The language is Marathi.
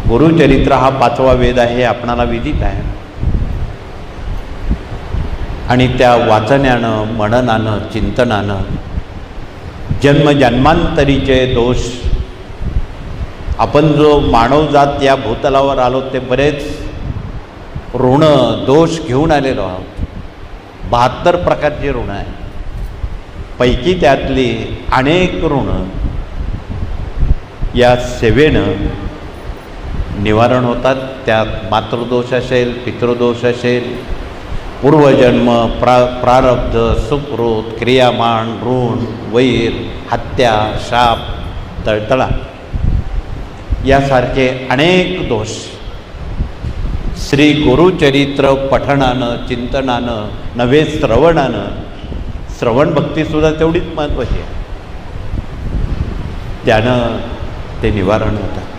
गुरुचरित्र हा 5वा वेद आहे हे आपणाला विदित आहे. आणि त्या वाचण्यानं, मननानं, चिंतनानं जन्मजन्मांतरीचे दोष, आपण जो मानवजात या भूतलावर आलो ते बरेच ऋण दोष घेऊन आलेलो आहोत. 72 प्रकारची ऋण आहे. पैकी त्यातली अनेक ऋण या सेवेनं निवारण होतात. त्यात मातृदोष असेल, पितृदोष असेल, पूर्वजन्म, प्रारब्ध, सुकृत, क्रियामान, ऋण, वैर, हत्या, शाप, तळतळा यासारखे अनेक दोष श्री गुरुचरित्र पठणानं, चिंतनानं नव्हे श्रवणानं, श्रवण भक्तीसुद्धा तेवढीच महत्त्वाची आहे, त्यानं ते निवारण होतं.